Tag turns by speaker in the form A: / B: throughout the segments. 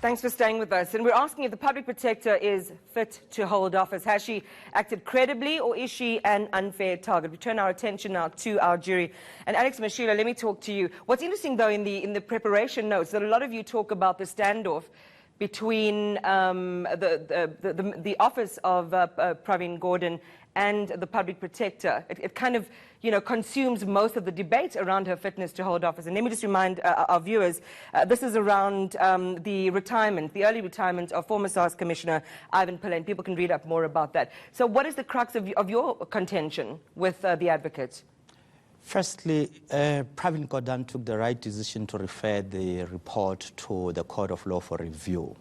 A: Thanks for staying with us. And we're asking if the public protector is fit to hold office. Has she acted credibly, or is she an unfair target? We turn our attention now to our jury. And Alex Mashila, let me talk to you. What's interesting, though, in the preparation notes, that a lot of you talk about the standoff between the office of Pravin Gordhan and the public protector. It kind of, consumes most of the debate around her fitness to hold office. And let me just remind our viewers, this is around the early retirement of former SARS Commissioner Ivan Pillay, and people can read up more about that. So what is the crux of your contention with the advocate?
B: Firstly, Pravin Gordhan took the right decision to refer the report to the Court of Law for review.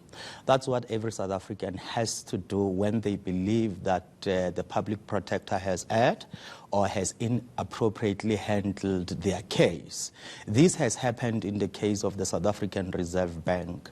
B: That's what every South African has to do when they believe that the public protector has erred or has inappropriately handled their case. This has happened in the case of the South African Reserve Bank,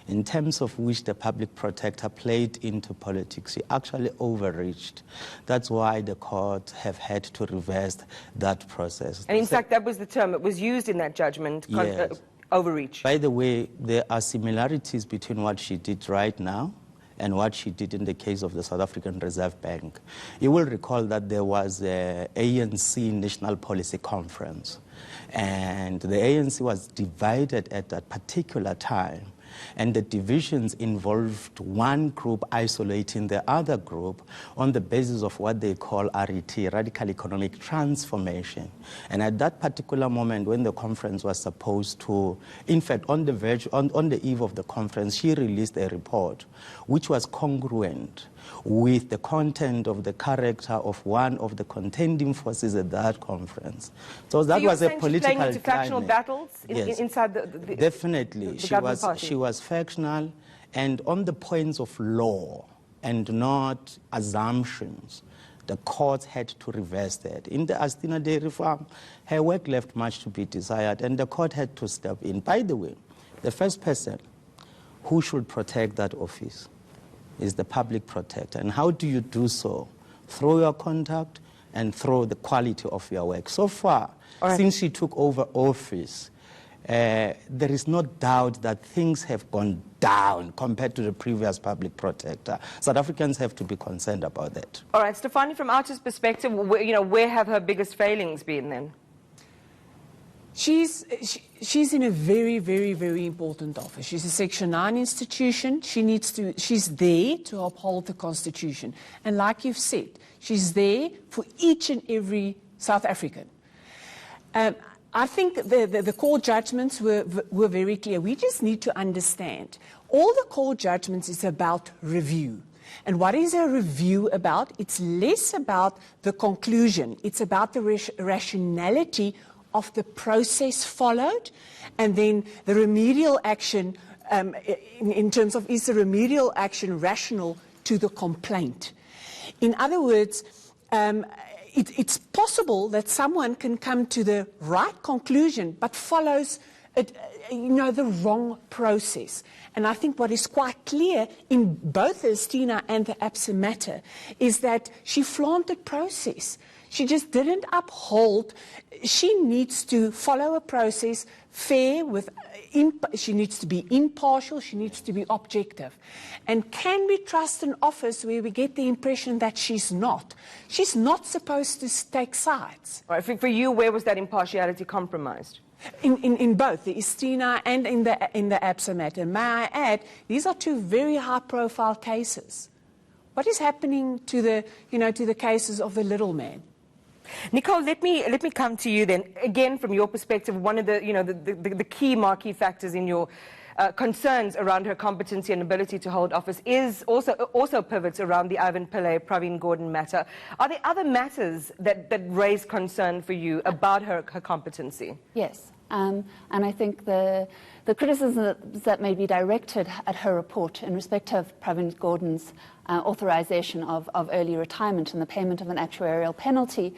B: in terms of which the public protector played into politics. He actually overreached. That's why the court have had to reverse that process.
A: And in fact, that was the term. It was used in that judgment,
B: yes.
A: Overreach.
B: By the way, there are similarities between what she did right now and what she did in the case of the South African Reserve Bank. You will recall that there was a ANC National Policy Conference, and the ANC was divided at that particular time. And the divisions involved one group isolating the other group on the basis of what they call RET, Radical Economic Transformation. And at that particular moment, when the conference was supposed to, in fact, on the eve of the conference, she released a report which was congruent with the content of the character of one of the contending forces at that conference. So that was a political
A: playing into factional battles
B: yes.
A: inside the
B: Definitely.
A: The government party.
B: She was factional, and on the points of law and not assumptions, the courts had to reverse that. In the Astina Dairy Farm, her work left much to be desired, and the court had to step in. By the way, the first person who should protect that office is the public protector. And how do you do so? Through your conduct and through the quality of your work. So far, since she took over office, there is no doubt that things have gone down compared to the previous public protector. South Africans have to be concerned about that.
A: All right, Stefanie, from Archer's perspective, where have her biggest failings been then?
C: She's in a very, very, very important office. She's a Section 9 institution. She's there to uphold the Constitution. And like you've said, she's there for each and every South African. I think the court judgments were very clear. We just need to understand, all the court judgments is about review. And what is a review about? It's less about the conclusion. It's about the rationality of the process followed, and then the remedial action in terms of, is the remedial action rational to the complaint? In other words, it's possible that someone can come to the right conclusion but follows the wrong process. And I think what is quite clear in both the Astina and the Absa matter is that she flaunted process. She just didn't uphold. She needs to follow a process fair, she needs to be impartial, she needs to be objective. And can we trust an office where we get the impression that she's not? She's not supposed to take sides.
A: All right, for you, where was that impartiality compromised?
C: In both the Astina and in the Absa matter. May I add, these are two very high-profile cases. What is happening to the cases of the little man?
A: Nicole, let me come to you then. Again, from your perspective, one of the key marquee factors in your concerns around her competency and ability to hold office is also pivots around the Ivan Pillay, Pravin Gordhan matter. Are there other matters that raise concern for you about her competency?
D: Yes, and I think the criticisms that may be directed at her report in respect of Pravin Gordhan's authorization of early retirement and the payment of an actuarial penalty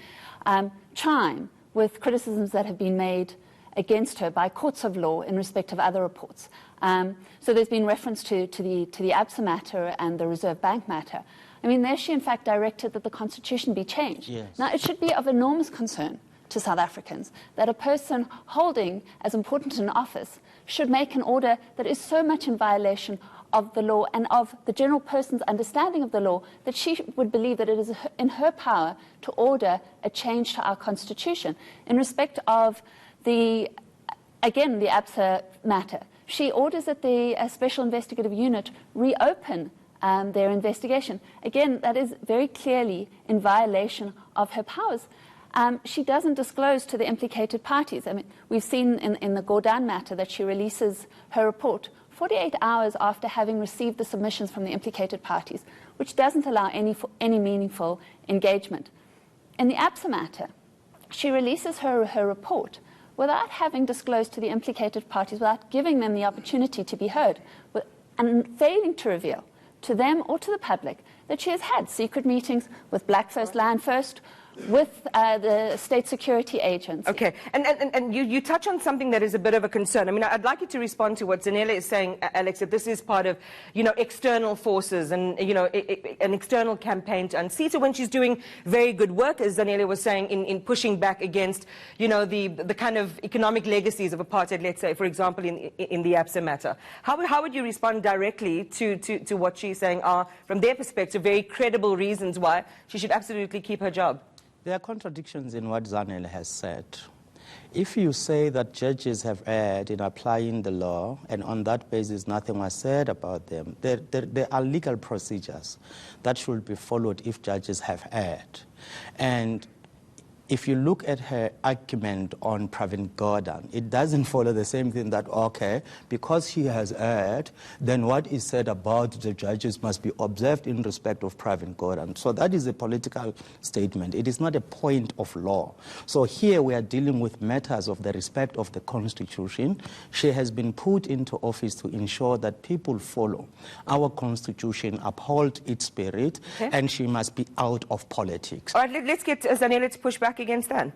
D: chime with criticisms that have been made against her by courts of law in respect of other reports. So there's been reference to the Absa matter and the Reserve Bank matter. I mean, there she in fact directed that the Constitution be changed.
B: Yes.
D: Now, it should be of enormous concern to South Africans, that a person holding as important an office should make an order that is so much in violation of the law and of the general person's understanding of the law that she would believe that it is in her power to order a change to our constitution. In respect of the ABSA matter, she orders that the Special Investigative Unit reopen their investigation. Again, that is very clearly in violation of her powers. She doesn't disclose to the implicated parties. I mean, we've seen in the Gordhan matter that she releases her report 48 hours after having received the submissions from the implicated parties, which doesn't allow any meaningful engagement. In the ABSA matter, she releases her report without having disclosed to the implicated parties, without giving them the opportunity to be heard, and failing to reveal to them or to the public that she has had secret meetings with Black First, Land First, with the state security agents.
A: Okay, and you touch on something that is a bit of a concern. I mean, I'd like you to respond to what Zanele is saying, Alex, that this is part of, external forces and, an external campaign to unseat her when she's doing very good work, as Zanele was saying, in pushing back against, the kind of economic legacies of apartheid, let's say, for example, in the ABSA matter. How would you respond directly to what she's saying are, from their perspective, very credible reasons why she should absolutely keep her job?
B: There are contradictions in what Zanele has said. If you say that judges have erred in applying the law, and on that basis nothing was said about them, there are legal procedures that should be followed if judges have erred. And if you look at her argument on Pravin Gordhan, it doesn't follow the same thing that, okay, because he has erred, then what is said about the judges must be observed in respect of Pravin Gordhan. So that is a political statement. It is not a point of law. So here we are dealing with matters of the respect of the Constitution. She has been put into office to ensure that people follow our Constitution, uphold its spirit, and she must be out of politics.
A: All right, let's get Zanele, let's push back against that.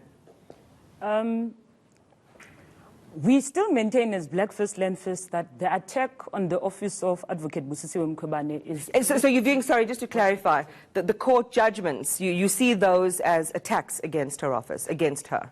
E: We still maintain as Black First, Land First that the attack on the office of Advocate Busisiwe Mkhwebane is...
A: So you're viewing, sorry, just to clarify, the court judgments, you see those as attacks against her office, against her?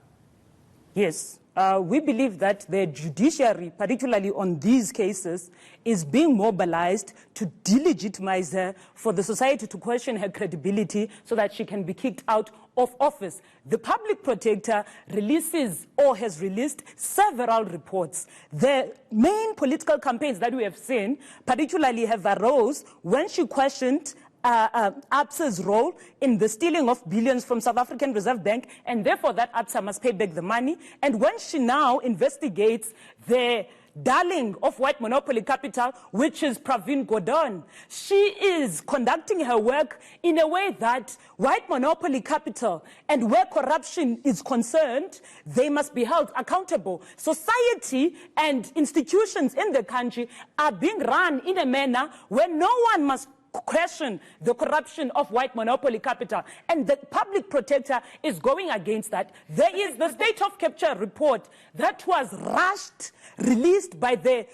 E: Yes. We believe that the judiciary, particularly on these cases, is being mobilized to delegitimize her, for the society to question her credibility so that she can be kicked out of office. The public protector releases or has released several reports. The main political campaigns that we have seen particularly have arose when she questioned ABSA's role in the stealing of billions from South African Reserve Bank, and therefore that ABSA must pay back the money. And when she now investigates the darling of white monopoly capital, which is Pravin Gordhan, she is conducting her work in a way that white monopoly capital and where corruption is concerned, they must be held accountable. Society and institutions in the country are being run in a manner where no one must question the corruption of white monopoly capital, and the public protector is going against that. There is the state of capture report that was rushed, released by the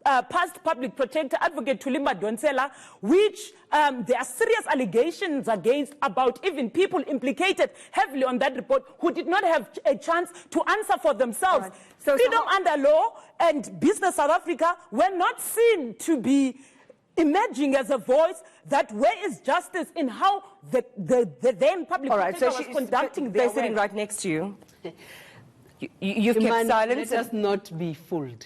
E: past public protector, Advocate Thulimba Donsela, which there are serious allegations against about even people implicated heavily on that report who did not have a chance to answer for themselves. Right. So freedom under law and Business South Africa were not seen to be emerging as a voice that where is justice in how the then public protector was conducting their work.
A: They're sitting right next to you. You've kept silence.
F: Let us not be fooled.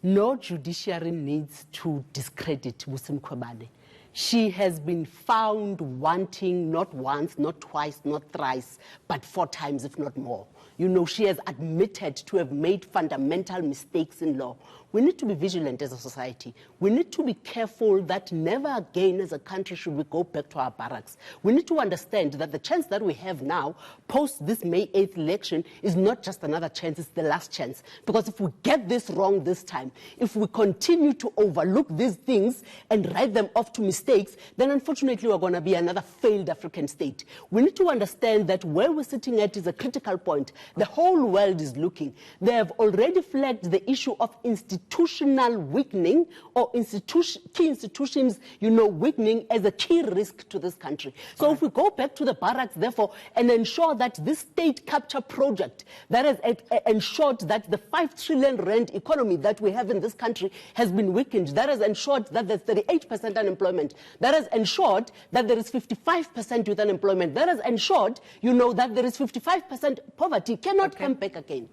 F: No judiciary needs to discredit Busisiwe Mkhwebane. She has been found wanting not once, not twice, not thrice, but 4 times, if not more. You know, she has admitted to have made fundamental mistakes in law. We need to be vigilant as a society. We need to be careful that never again as a country should we go back to our barracks. We need to understand that the chance that we have now, post this May 8th election, is not just another chance, it's the last chance. Because if we get this wrong this time, if we continue to overlook these things and write them off to mistakes, then unfortunately we're going to be another failed African state. We need to understand that where we're sitting at is a critical point. The whole world is looking. They have already flagged the issue of institutional weakening or key institutions, weakening as a key risk to this country. So if we go back to the barracks, therefore, and ensure that this state capture project that has ensured that the 5 trillion rand economy that we have in this country has been weakened, that has ensured that there's 38% unemployment, that has ensured that there is 55% youth unemployment, that has ensured, that there is 55% poverty, cannot come back again.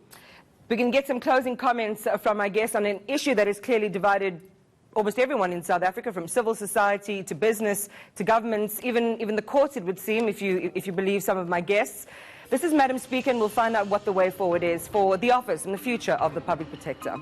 A: We can get some closing comments from my guests on an issue that has clearly divided almost everyone in South Africa, from civil society to business to governments, even the courts, it would seem, if you believe some of my guests. This is Madam Speaker, and we'll find out what the way forward is for the office and the future of the Public Protector.